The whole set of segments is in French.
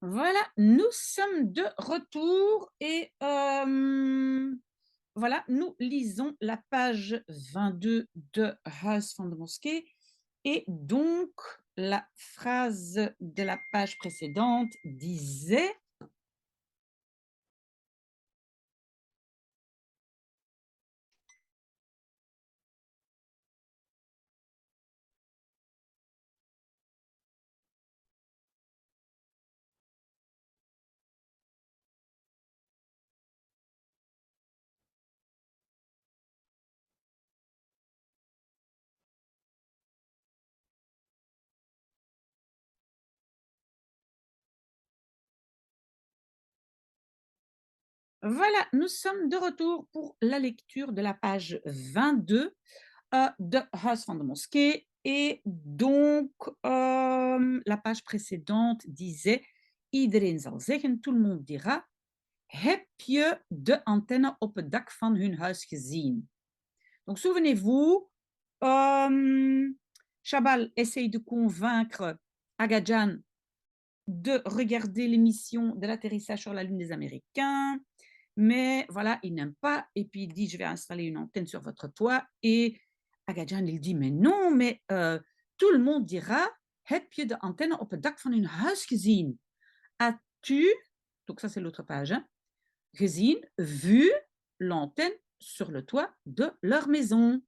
Voilà, nous sommes de retour et voilà, nous lisons la page 22 de Huis van de Moskee et donc la phrase de la page précédente disait voilà, nous sommes de retour pour la lecture de la page 22 de Huis van de Moskee et donc la page précédente disait iedereen zal zeggen, tout le monde dira. Heb je de antenne op het dak van hun huis gezien? Donc, souvenez-vous, Chabal essaye de convaincre Agadjan de regarder l'émission de l'atterrissage sur la Lune des Américains, mais voilà, il n'aime pas, et puis il dit, je vais installer une antenne sur votre toit, et Agadjan, il dit, mais non, mais tout le monde dira, heb je de antenne op het dak van hun huis gezien? As-tu, donc ça c'est l'autre page, hein, gezien, vu l'antenne sur le toit de leur maison.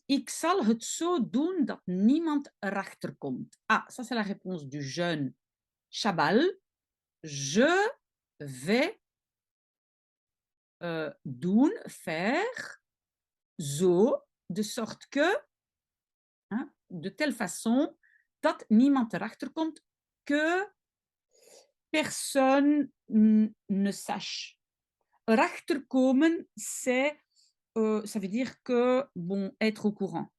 Ik zal het zo doen dat niemand erachter komt. Ah, ça c'est la réponse du jeune Chabal. Je vais doen, faire, zo, de sorte que, hein, de telle façon, dat niemand erachter komt, que personne ne sache. Erachter komen, c'est, ça veut dire que, bon, être au courant.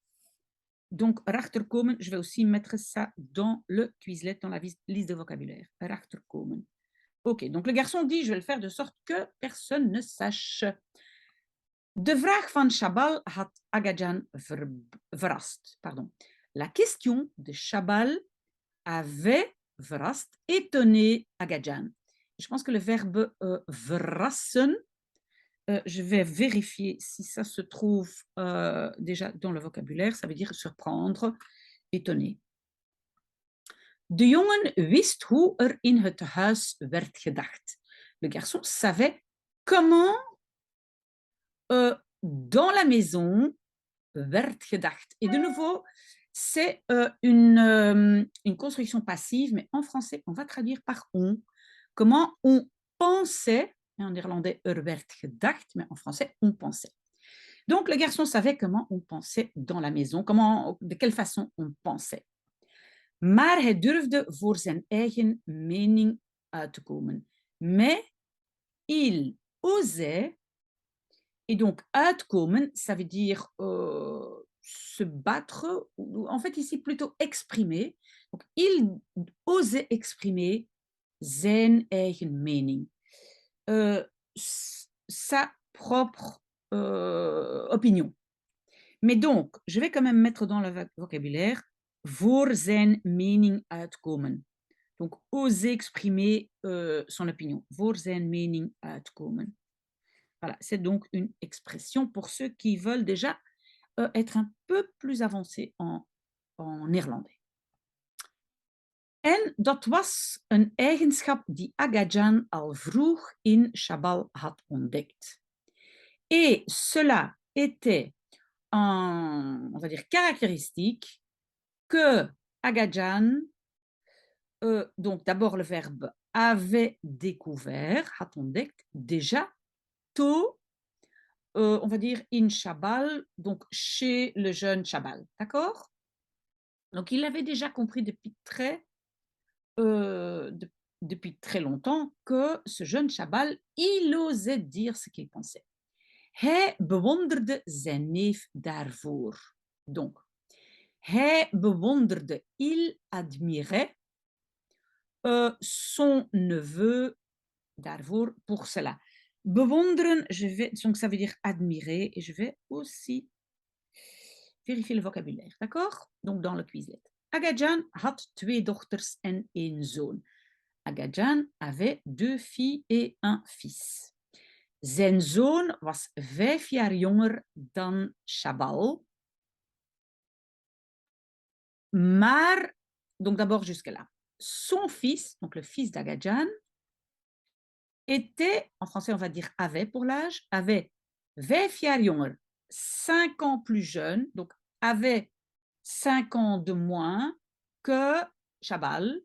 Donc, rachterkomen, je vais aussi mettre ça dans le Quizlet, dans la liste de vocabulaire. Rachterkomen. Ok, donc le garçon dit, je vais le faire de sorte que personne ne sache. De vraag van Chabal had Agadjan verrast. Pardon. La question de Chabal avait verrast, étonné Agadjan. Je pense que le verbe verrassen, je vais vérifier si ça se trouve déjà dans le vocabulaire. Ça veut dire surprendre, étonné. De jongen wist hoe in het huis werd gedacht. Le garçon savait comment dans la maison werd gedacht. Et de nouveau, c'est une construction passive, mais en français, on va traduire par on. Comment on pensait, en néerlandais, werd gedacht, mais en français, on pensait. Donc, le garçon savait comment on pensait dans la maison, de quelle façon on pensait. Maar hij durfde voor zijn eigen mening uit te komen. Mais il osait, et donc uitkomen, ça veut dire se battre, ou en fait ici plutôt exprimer. Donc, il osait exprimer zijn eigen mening. Sa propre opinion. Mais donc, je vais quand même mettre dans le vocabulaire voor zijn mening uitkomen. Donc, oser exprimer son opinion. Voor zijn mening uitkomen. Voilà, c'est donc une expression pour ceux qui veulent déjà être un peu plus avancés en néerlandais. En dat was een eigenschap die Agadjan al vroeg in Chabal had ontdekt. Et cela était on va dire, caractéristique que Agadjan, donc d'abord le verbe avait découvert, had ontdekt, déjà tôt, on va dire in Chabal, donc chez le jeune Chabal, d'accord? Donc il avait déjà compris depuis très longtemps que ce jeune Chabal, il osait dire ce qu'il pensait. Hij bewonderde zijn neef daarvoor. Donc, hij bewonderde, il admirait son neveu daarvoor pour cela. Bewonderen, donc ça veut dire admirer, et je vais aussi vérifier le vocabulaire, d'accord? Donc dans le Quizlet. Agajan had 2 dochters en 1 zoon. Agajan avait 2 filles et un fils. Zijn zoon was 5 jaar jonger dan Chabal. Maar, donc d'abord jusque-là, son fils, donc le fils d'Agajan, était, en français on va dire avait pour l'âge, avait 5 jaar jonger, 5 ans plus jeune, donc avait 5 ans de moins que Chabal.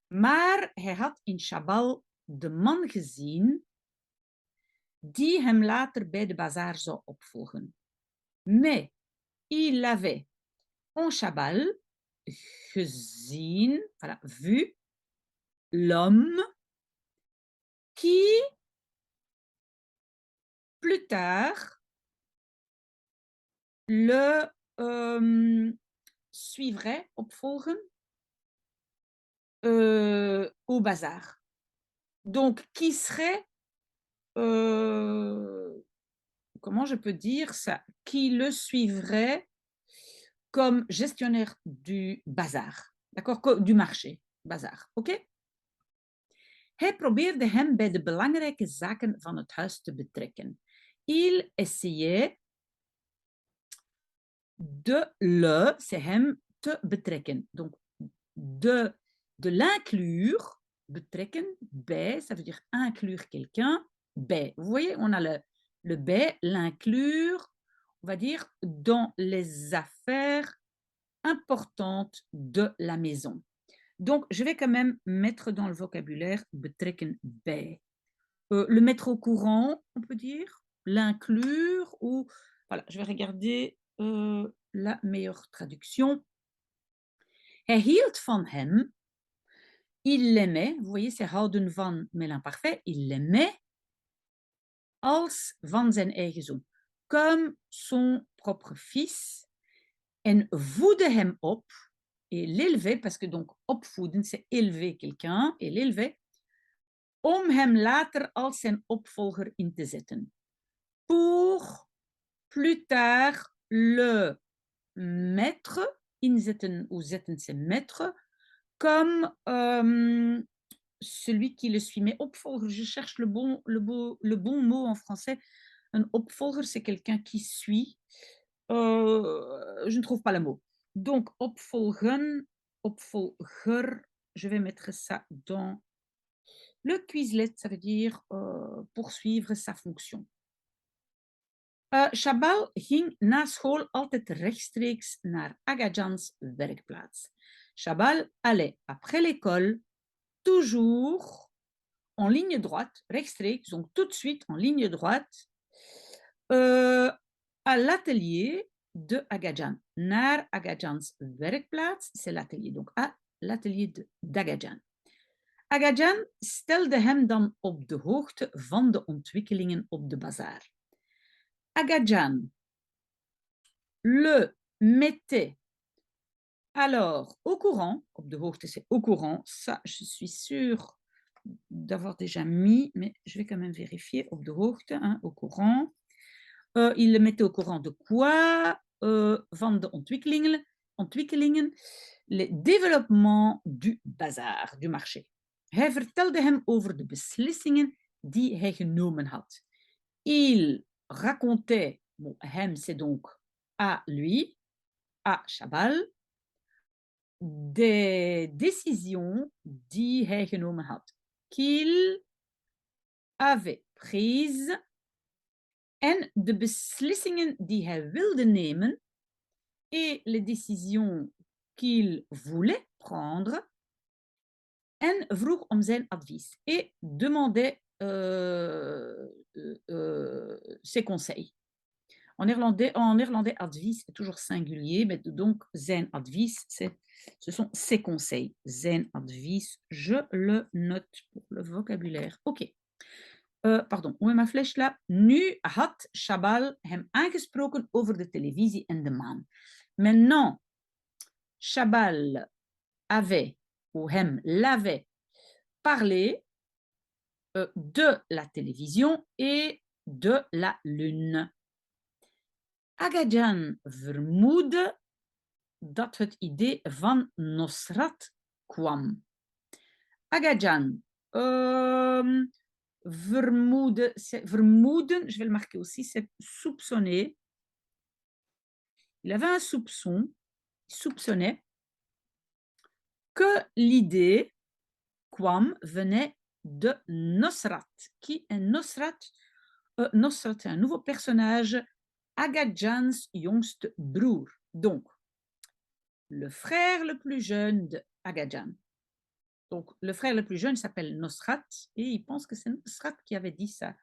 Maar hij had in Chabal de man gezien die hem later bij de bazaar zou opvolgen. Mais il avait en Chabal gezien, voilà, vu l'homme qui plus tard le suivrait, opvolgen, au bazar. Donc, qui serait, comment je peux dire ça, qui le suivrait comme gestionnaire du bazar, d'accord, du marché, bazar, ok? Hij probeerde hem bij de belangrijke zaken van het huis te betrekken. Il essayait de le, c'est hem, te betrekken. Donc, de l'inclure, betrekken, bij, ça veut dire inclure quelqu'un, bij. Vous voyez, on a le bij, l'inclure, on va dire, dans les affaires importantes de la maison. Donc, je vais quand même mettre dans le vocabulaire betrekken bij. Le mettre au courant, on peut dire, l'inclure, ou voilà, je vais regarder la meilleure traduction. Hij hield van hem, il l'aimait, vous voyez, c'est houden van, mais l'imparfait, il l'aimait als van zijn eigen zoon, comme son propre fils, en voedde hem op, et l'élevait, parce que donc opvoeden, c'est élever quelqu'un, et l'élevait, om hem later als zijn opvolger in te zetten. Pour plus tard le mettre, inzetten ou zetten c'est mettre, comme celui qui le suit. Mais opvolger, je cherche le bon mot en français. Un opvolger, c'est quelqu'un qui suit. Je ne trouve pas le mot. Donc, opvolgen, opvolger, je vais mettre ça dans le Quizlet, ça veut dire poursuivre sa fonction. Chabal ging na school altijd rechtstreeks naar Agajans werkplaats. Chabal allait après l'école toujours en ligne droite, rechtstreeks, donc tout de suite en ligne droite, à l'atelier de Agajan. Naar Agajans werkplaats, c'est l'atelier, donc à l'atelier d'Agajan. Agajan stelde hem dan op de hoogte van de ontwikkelingen op de bazaar. Agajan le mettait alors au courant, op de hoogte c'est au courant, ça je suis sûre d'avoir déjà mis, mais je vais quand même vérifier, op de hoogte, hein, au courant. Il le mettait au courant de quoi? Van de ontwikkelingen, les développements du bazar, du marché. Hij vertelde hem over de beslissingen die hij genomen had. Il racontait, bon, hem c'est donc à lui, à Chabal, des décisions die hij genomen had, qu'il avait prises, en de beslissingen die hij wilde nemen, et les décisions qu'il voulait prendre, en vroeg om zijn advies, et demandait ses conseils. En néerlandais, advies est toujours singulier, mais donc zijn advies, ce sont ses conseils. Zijn advies, je le note pour le vocabulaire. Ok. Pardon, hoe is mijn flesje là? Nu had Chabal hem aangesproken over de televisie en de maan. Maintenant, Chabal avait, ou hem l'avait, parlé de la télévision et de la lune. Agajan vermoedde dat het idee van Nosrat kwam. Agajan. Vermoeden, je vais le marquer aussi, c'est soupçonner. Il avait un soupçon, il soupçonnait que l'idée kwam venait de Nosrat. Qui est Nosrat? Nosrat est un nouveau personnage, Agajans jongste broer. Donc, le frère le plus jeune de Agajan. Donc, le frère le plus jeune s'appelle Nosrat et il pense que c'est Nosrat qui avait dit ça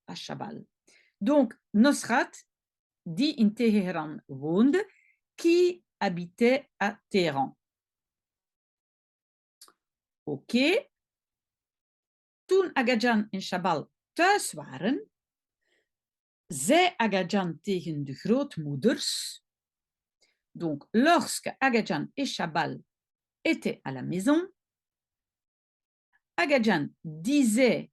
à Chabal. Donc, Nosrat, die in Téhéran woonde, qui habitait à Téhéran. Ok. Toen Agajan en Chabal thuis waren, zei Agajan tegen de grootmoeders. Donc, lorsque Agajan et Chabal étaient à la maison, Agajan disait,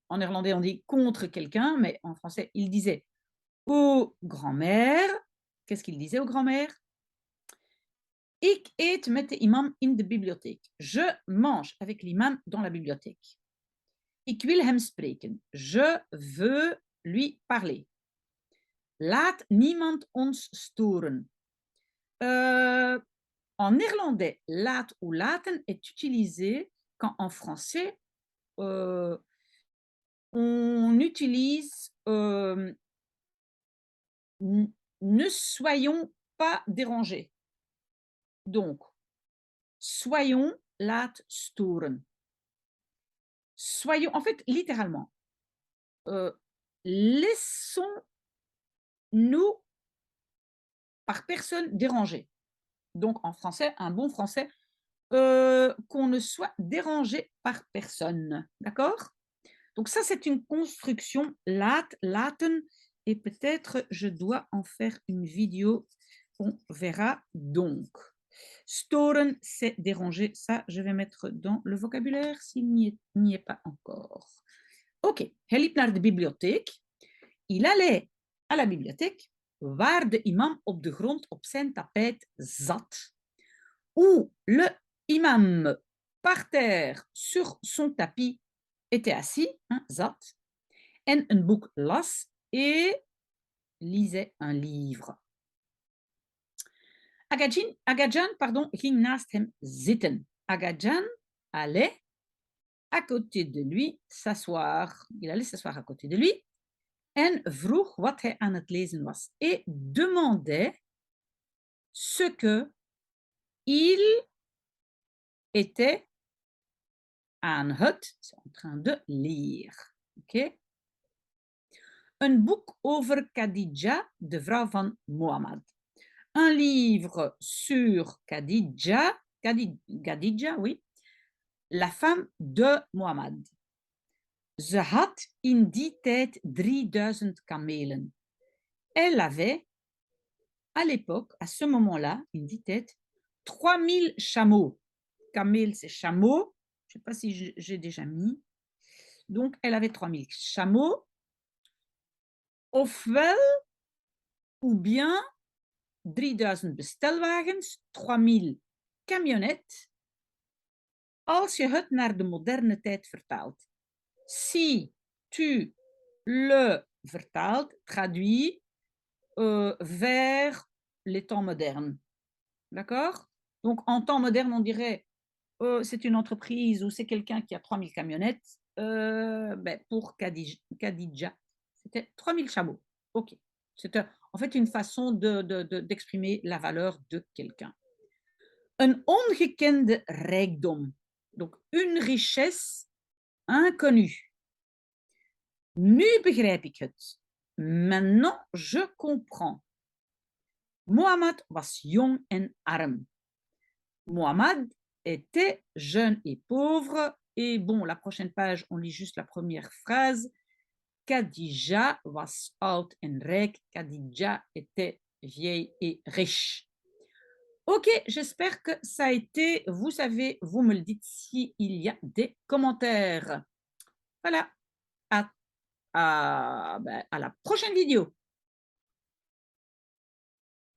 en néerlandais on dit contre quelqu'un, mais en français il disait aux grand-mères. Qu'est-ce qu'il disait aux grand-mères? Ik eet met de imam in de bibliotheek. Je mange avec l'imam dans la bibliothèque. Ik wil hem spreken. Je veux lui parler. Laat niemand ons storen. En néerlandais, laat ou laten est utilisé quand en français, on utilise ne soyons pas dérangés. Donc, soyons, laat storen. Soyons, en fait, littéralement, laissons-nous par personne dérangée. Donc, en français, un bon français, qu'on ne soit dérangé par personne. D'accord? Donc, ça, c'est une construction laat, laten, et peut-être je dois en faire une vidéo. On verra donc. Storen, c'est déranger. Ça, je vais mettre dans le vocabulaire s'il n'y est pas encore. Ok, hij liep naar de bibliotheek. Il allait à la bibliothèque, waar de imam op de grond op zijn tapijt zat. Où le imam par terre sur son tapis était assis, hein, zat, en een boek las et lisait un livre. Agajan ging naast hem zitten. Agajan allait à côté de lui s'asseoir. Il allait s'asseoir à côté de lui en vroeg wat hij aan het lezen was et demandait ce que il était aan het, c'est en train de lire. Okay? Een boek over Khadija, de vrouw van Mohammed. Un livre sur Khadija, oui, la femme de Mohammed. Ze had in die tijd 3000 kamelen. Elle avait, à l'époque, à ce moment-là, in die tijd, 3000 chameaux. Kamel, c'est chameau. Je ne sais pas si j'ai déjà mis. Donc, elle avait 3000 chameaux. Ofwel, ou bien 3000 bestelwagens, 3000 camionnettes, als je het naar de moderne tijd vertaalt. Si tu le vertaalt, traduit vers les temps modernes. D'accord? Donc, en temps moderne, on dirait c'est une entreprise ou c'est quelqu'un qui a 3000 camionnettes. Pour Khadija, c'était 3000 chameaux. Ok. C'était en fait une façon d'exprimer la valeur de quelqu'un. Een ongekende rijkdom. Donc, une richesse inconnue. Nu begrijp ik het. Maintenant, je comprends. Mohammed was jong en arm. Mohammed était jeune et pauvre. Et bon, la prochaine page, on lit juste la première phrase. Khadija was oud en rijk. Khadija était vieille et riche. Ok, j'espère que ça a été, vous savez, vous me le dites s'il y a des commentaires. Voilà, à la prochaine vidéo.